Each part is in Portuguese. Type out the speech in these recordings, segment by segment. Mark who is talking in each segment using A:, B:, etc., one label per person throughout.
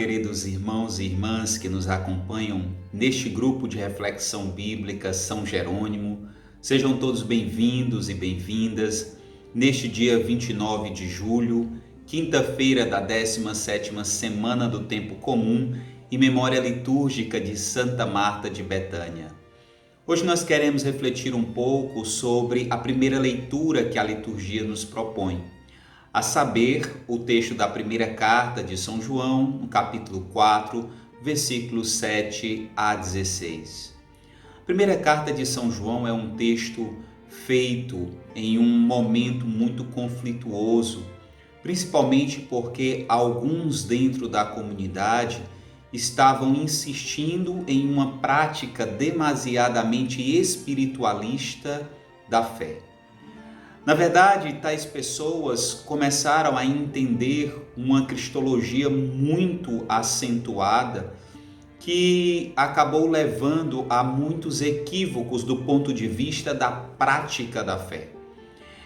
A: queridos irmãos e irmãs que nos acompanham neste grupo de reflexão bíblica São Jerônimo. Sejam todos bem-vindos e bem-vindas neste dia 29 de julho, quinta-feira da 17ª semana do Tempo Comum e memória litúrgica de Santa Marta de Betânia. Hoje nós queremos refletir um pouco sobre a primeira leitura que a liturgia nos propõe, a saber, o texto da primeira carta de São João, no capítulo 4, versículos 7 a 16. A primeira carta de São João é um texto feito em um momento muito conflituoso, principalmente porque alguns dentro da comunidade estavam insistindo em uma prática demasiadamente espiritualista da fé. Na verdade, tais pessoas começaram a entender uma cristologia muito acentuada que acabou levando a muitos equívocos do ponto de vista da prática da fé.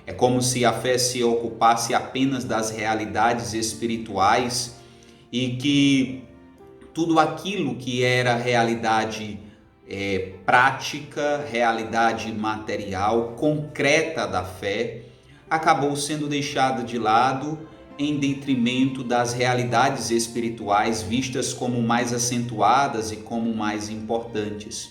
A: É como se a fé se ocupasse apenas das realidades espirituais e que tudo aquilo que era realidade prática, realidade material, concreta da fé, acabou sendo deixada de lado em detrimento das realidades espirituais vistas como mais acentuadas e como mais importantes.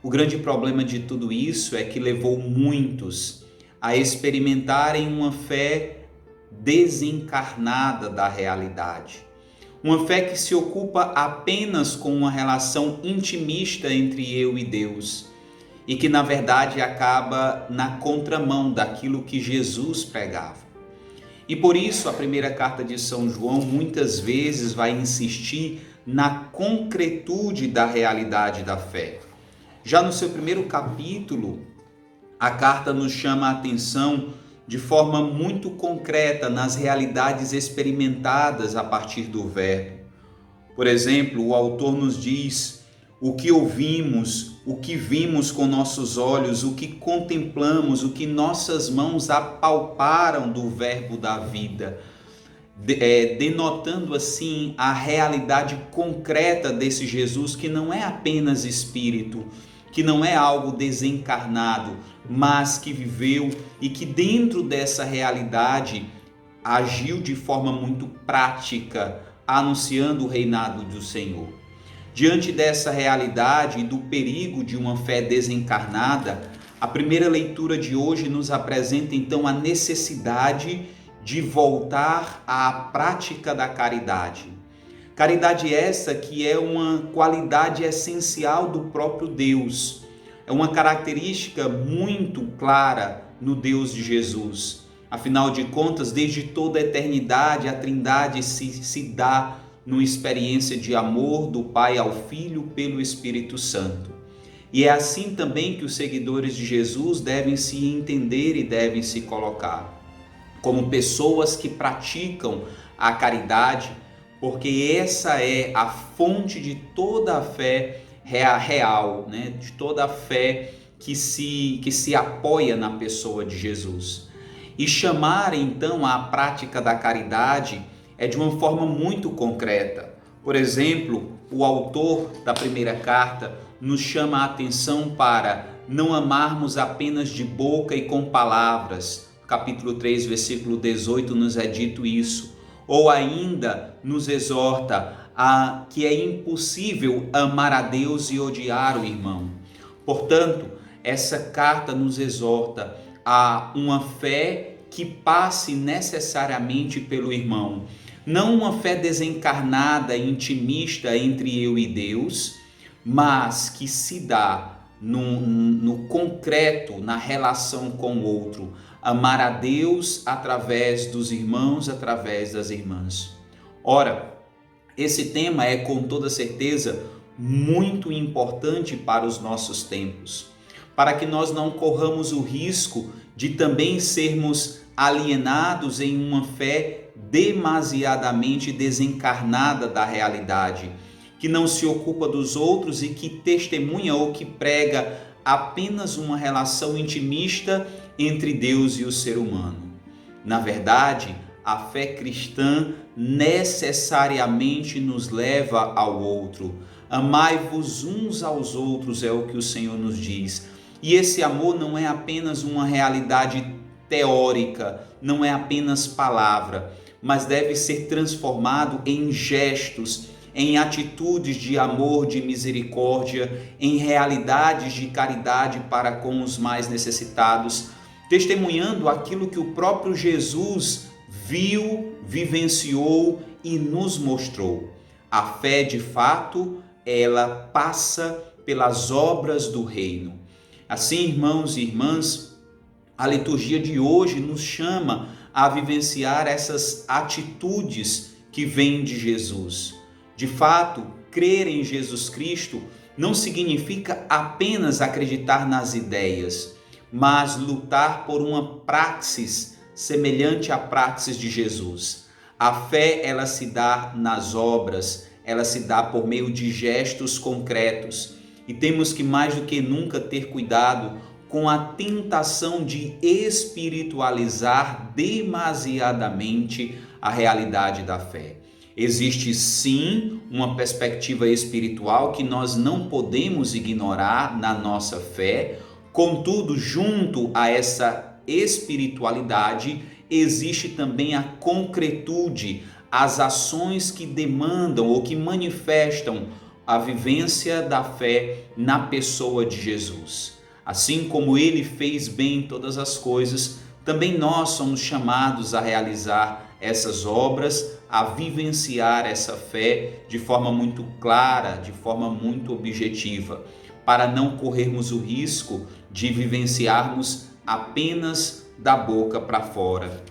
A: O grande problema de tudo isso é que levou muitos a experimentarem uma fé desencarnada da realidade. Uma fé que se ocupa apenas com uma relação intimista entre eu e Deus e que, na verdade, acaba na contramão daquilo que Jesus pregava. E por isso, a primeira carta de São João muitas vezes vai insistir na concretude da realidade da fé. Já no seu primeiro capítulo, a carta nos chama a atenção de forma muito concreta nas realidades experimentadas a partir do Verbo. Por exemplo, o autor nos diz o que ouvimos, o que vimos com nossos olhos, o que contemplamos, o que nossas mãos apalparam do Verbo da vida, denotando assim a realidade concreta desse Jesus que não é apenas espírito, que não é algo desencarnado, mas que viveu e que dentro dessa realidade agiu de forma muito prática, anunciando o reinado do Senhor. Diante dessa realidade e do perigo de uma fé desencarnada, a primeira leitura de hoje nos apresenta então a necessidade de voltar à prática da caridade. Caridade essa que é uma qualidade essencial do próprio Deus. É uma característica muito clara no Deus de Jesus. Afinal de contas, desde toda a eternidade, a Trindade se dá numa experiência de amor do Pai ao Filho pelo Espírito Santo. E é assim também que os seguidores de Jesus devem se entender e devem se colocar como pessoas que praticam a caridade, porque essa é a fonte de toda a fé real, né? De toda a fé que se apoia na pessoa de Jesus. E chamar então a prática da caridade é de uma forma muito concreta. Por exemplo, o autor da primeira carta nos chama a atenção para não amarmos apenas de boca e com palavras. Capítulo 3, versículo 18 nos é dito isso. Ou ainda nos exorta a que é impossível amar a Deus e odiar o irmão. Portanto, essa carta nos exorta a uma fé que passe necessariamente pelo irmão. Não uma fé desencarnada, intimista entre eu e Deus, mas que se dá no concreto, na relação com o outro. Amar a Deus através dos irmãos, através das irmãs. Ora, esse tema é com toda certeza muito importante para os nossos tempos, para que nós não corramos o risco de também sermos alienados em uma fé demasiadamente desencarnada da realidade, que não se ocupa dos outros e que testemunha ou que prega apenas uma relação intimista entre Deus e o ser humano. Na verdade, a fé cristã necessariamente nos leva ao outro. Amai-vos uns aos outros, é o que o Senhor nos diz. E esse amor não é apenas uma realidade teórica, não é apenas palavra, mas deve ser transformado em gestos, em atitudes de amor, de misericórdia, em realidades de caridade para com os mais necessitados, testemunhando aquilo que o próprio Jesus viu, vivenciou e nos mostrou. A fé, de fato, ela passa pelas obras do reino. Assim, irmãos e irmãs, a liturgia de hoje nos chama a vivenciar essas atitudes que vêm de Jesus. De fato, crer em Jesus Cristo não significa apenas acreditar nas ideias, mas lutar por uma praxis semelhante à praxis de Jesus. A fé, ela se dá nas obras, ela se dá por meio de gestos concretos. E temos que mais do que nunca ter cuidado com a tentação de espiritualizar demasiadamente a realidade da fé. Existe sim uma perspectiva espiritual que nós não podemos ignorar na nossa fé, contudo, junto a essa espiritualidade, existe também a concretude, as ações que demandam ou que manifestam a vivência da fé na pessoa de Jesus. Assim como ele fez bem todas as coisas, também nós somos chamados a realizar essas obras, a vivenciar essa fé de forma muito clara, de forma muito objetiva, para não corrermos o risco de vivenciarmos apenas da boca para fora.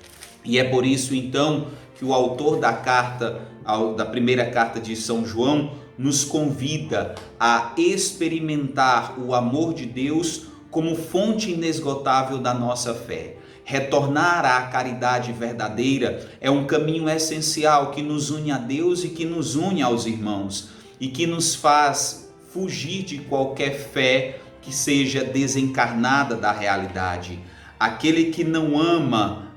A: E é por isso então que o autor da primeira carta de São João nos convida a experimentar o amor de Deus como fonte inesgotável da nossa fé. Retornar à caridade verdadeira é um caminho essencial que nos une a Deus e que nos une aos irmãos e que nos faz fugir de qualquer fé que seja desencarnada da realidade. Aquele que não ama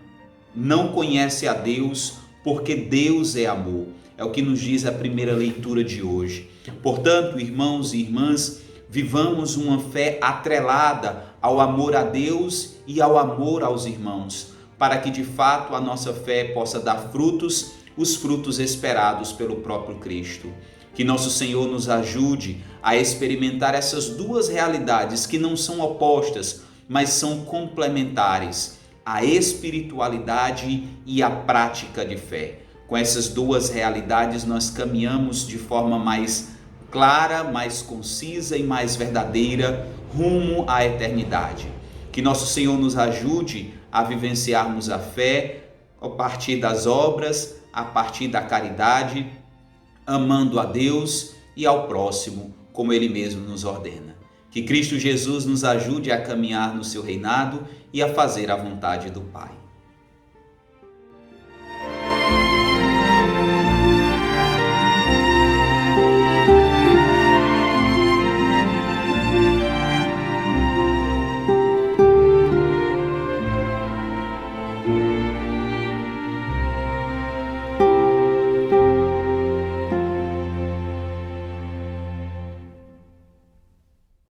A: não conhece a Deus, porque Deus é amor. É o que nos diz a primeira leitura de hoje. Portanto, irmãos e irmãs, vivamos uma fé atrelada ao amor a Deus e ao amor aos irmãos, para que de fato a nossa fé possa dar frutos, os frutos esperados pelo próprio Cristo. Que nosso Senhor nos ajude a experimentar essas duas realidades que não são opostas, mas são complementares, a espiritualidade e a prática de fé. Com essas duas realidades nós caminhamos de forma mais clara, mais concisa e mais verdadeira rumo à eternidade. Que nosso Senhor nos ajude a vivenciarmos a fé a partir das obras, a partir da caridade, amando a Deus e ao próximo, como Ele mesmo nos ordena. Que Cristo Jesus nos ajude a caminhar no seu reinado e a fazer a vontade do Pai.